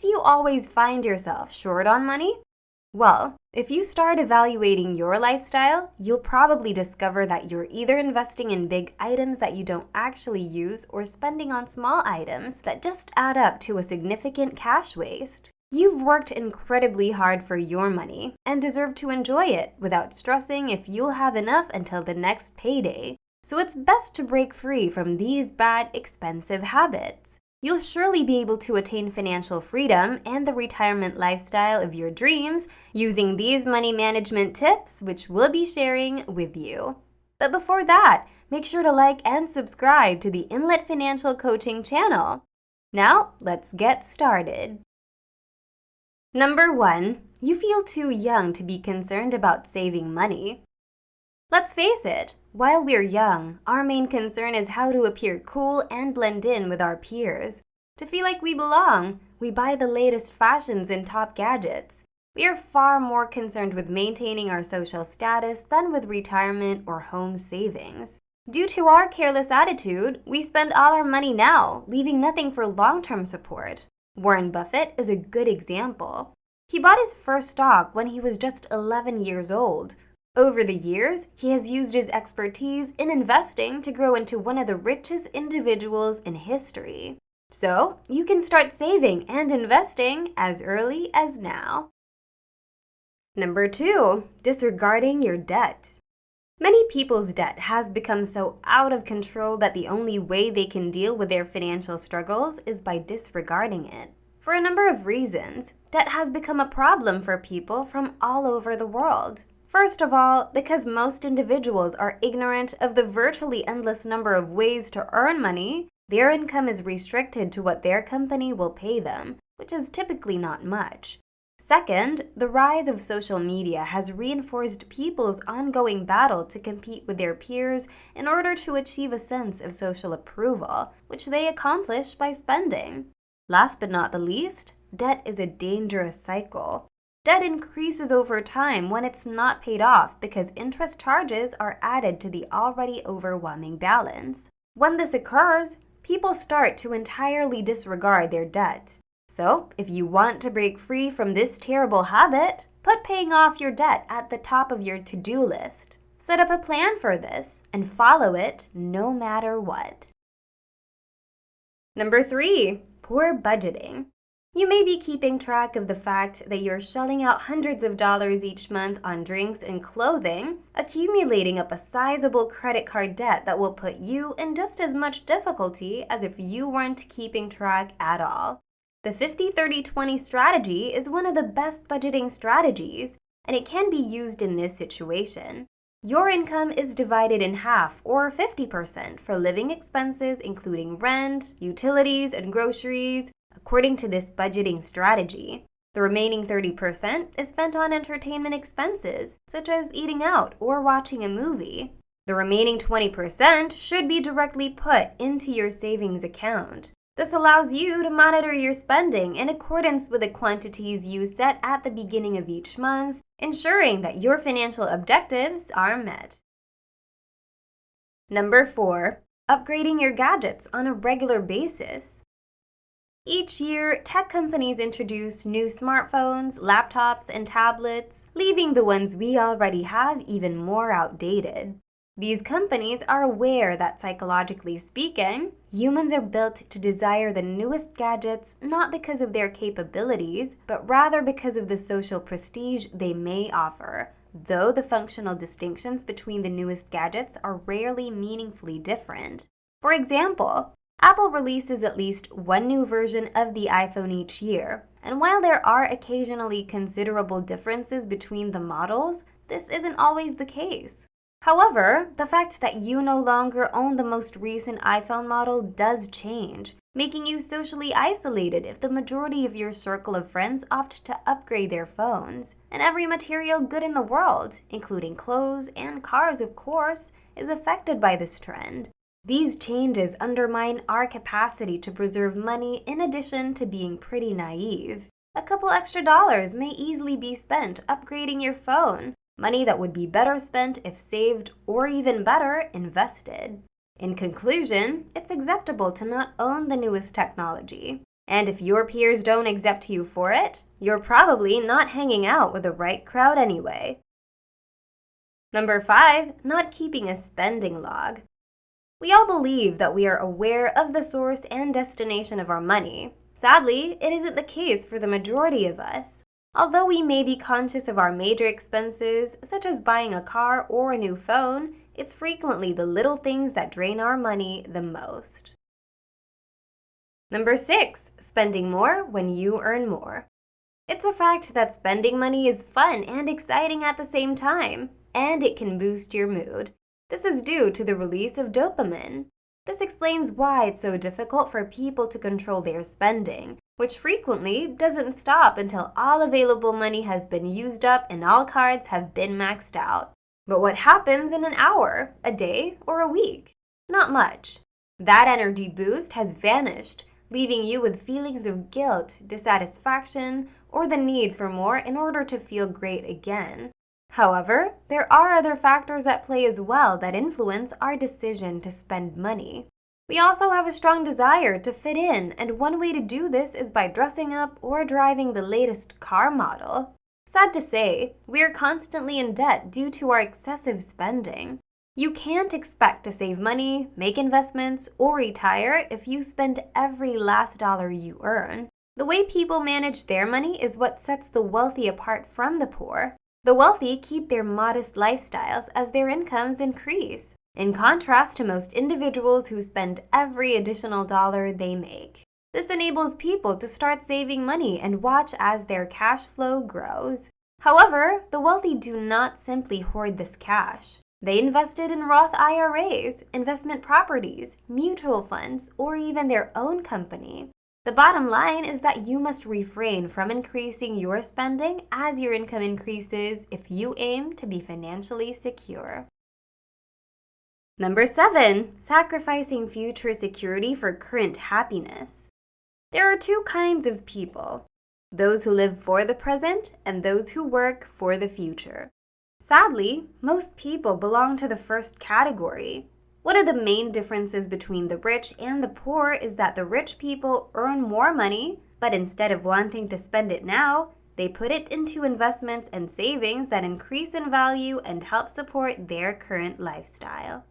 Do you always find yourself short on money? Well, if you start evaluating your lifestyle, you'll probably discover that you're either investing in big items that you don't actually use or spending on small items that just add up to a significant cash waste. You've worked incredibly hard for your money and deserve to enjoy it without stressing if you'll have enough until the next payday. So it's best to break free from these bad, expensive habits. You'll surely be able to attain financial freedom and the retirement lifestyle of your dreams using these money management tips, which we'll be sharing with you. But before that, make sure to like and subscribe to the Inlet Financial Coaching channel. Now, let's get started. Number 1, you feel too young to be concerned about saving money. Let's face it, while we're young, our main concern is how to appear cool and blend in with our peers. To feel like we belong, we buy the latest fashions and top gadgets. We are far more concerned with maintaining our social status than with retirement or home savings. Due to our careless attitude, we spend all our money now, leaving nothing for long-term support. Warren Buffett is a good example. He bought his first stock when he was just 11 years old. Over the years, he has used his expertise in investing to grow into one of the richest individuals in history. So, you can start saving and investing as early as now. Number 2, disregarding your debt. Many people's debt has become so out of control that the only way they can deal with their financial struggles is by disregarding it. For a number of reasons, debt has become a problem for people from all over the world. First of all, because most individuals are ignorant of the virtually endless number of ways to earn money, their income is restricted to what their company will pay them, which is typically not much. Second, the rise of social media has reinforced people's ongoing battle to compete with their peers in order to achieve a sense of social approval, which they accomplish by spending. Last but not the least, debt is a dangerous cycle. Debt increases over time when it's not paid off because interest charges are added to the already overwhelming balance. When this occurs, people start to entirely disregard their debt. So, if you want to break free from this terrible habit, put paying off your debt at the top of your to-do list. Set up a plan for this and follow it no matter what. Number 3, poor budgeting. You may be keeping track of the fact that you're shelling out hundreds of dollars each month on drinks and clothing, accumulating up a sizable credit card debt that will put you in just as much difficulty as if you weren't keeping track at all. The 50-30-20 strategy is one of the best budgeting strategies, and it can be used in this situation. Your income is divided in half, or 50%, for living expenses including rent, utilities, and groceries, according to this budgeting strategy. The remaining 30% is spent on entertainment expenses, such as eating out or watching a movie. The remaining 20% should be directly put into your savings account. This allows you to monitor your spending in accordance with the quantities you set at the beginning of each month, ensuring that your financial objectives are met. Number 4, upgrading your gadgets on a regular basis. Each year, tech companies introduce new smartphones, laptops, and tablets, leaving the ones we already have even more outdated. These companies are aware that, psychologically speaking, humans are built to desire the newest gadgets not because of their capabilities, but rather because of the social prestige they may offer, though the functional distinctions between the newest gadgets are rarely meaningfully different. For example, Apple releases at least one new version of the iPhone each year, and while there are occasionally considerable differences between the models, this isn't always the case. However, the fact that you no longer own the most recent iPhone model does change, making you socially isolated if the majority of your circle of friends opt to upgrade their phones. And every material good in the world, including clothes and cars of course, is affected by this trend. These changes undermine our capacity to preserve money in addition to being pretty naive. A couple extra dollars may easily be spent upgrading your phone, money that would be better spent if saved or even better, invested. In conclusion, it's acceptable to not own the newest technology. And if your peers don't accept you for it, you're probably not hanging out with the right crowd anyway. Number 5, not keeping a spending log. We all believe that we are aware of the source and destination of our money. Sadly, it isn't the case for the majority of us. Although we may be conscious of our major expenses, such as buying a car or a new phone, it's frequently the little things that drain our money the most. Number 6, spending more when you earn more. It's a fact that spending money is fun and exciting at the same time, and it can boost your mood. This is due to the release of dopamine. This explains why it's so difficult for people to control their spending, which frequently doesn't stop until all available money has been used up and all cards have been maxed out. But what happens in an hour, a day, or a week? Not much. That energy boost has vanished, leaving you with feelings of guilt, dissatisfaction, or the need for more in order to feel great again. However, there are other factors at play as well that influence our decision to spend money. We also have a strong desire to fit in, and one way to do this is by dressing up or driving the latest car model. Sad to say, we are constantly in debt due to our excessive spending. You can't expect to save money, make investments, or retire if you spend every last dollar you earn. The way people manage their money is what sets the wealthy apart from the poor. The wealthy keep their modest lifestyles as their incomes increase, in contrast to most individuals who spend every additional dollar they make. This enables people to start saving money and watch as their cash flow grows. However, the wealthy do not simply hoard this cash. They invest it in Roth IRAs, investment properties, mutual funds, or even their own company. The bottom line is that you must refrain from increasing your spending as your income increases if you aim to be financially secure. Number 7, sacrificing future security for current happiness. There are two kinds of people, those who live for the present and those who work for the future. Sadly, most people belong to the first category. One of the main differences between the rich and the poor is that the rich people earn more money, but instead of wanting to spend it now, they put it into investments and savings that increase in value and help support their current lifestyle.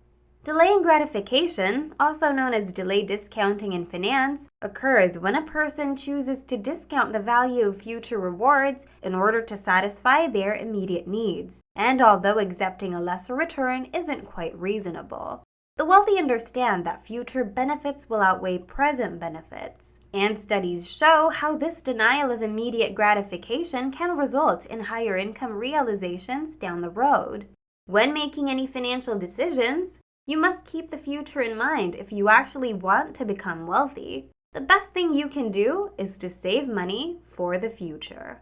Delaying gratification, also known as delay discounting in finance, occurs when a person chooses to discount the value of future rewards in order to satisfy their immediate needs, and although accepting a lesser return isn't quite reasonable. The wealthy understand that future benefits will outweigh present benefits, and studies show how this denial of immediate gratification can result in higher income realizations down the road. When making any financial decisions, you must keep the future in mind if you actually want to become wealthy. The best thing you can do is to save money for the future.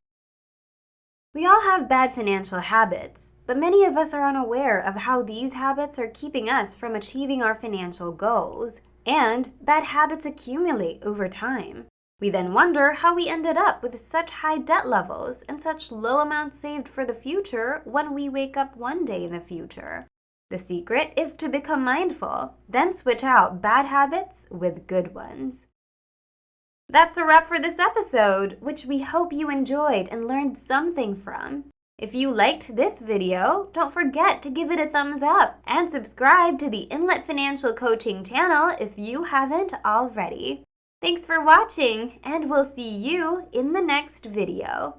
We all have bad financial habits, but many of us are unaware of how these habits are keeping us from achieving our financial goals, and bad habits accumulate over time. We then wonder how we ended up with such high debt levels and such low amounts saved for the future when we wake up one day in the future. The secret is to become mindful, then switch out bad habits with good ones. That's a wrap for this episode, which we hope you enjoyed and learned something from. If you liked this video, don't forget to give it a thumbs up and subscribe to the Inlet Financial Coaching channel if you haven't already. Thanks for watching, and we'll see you in the next video.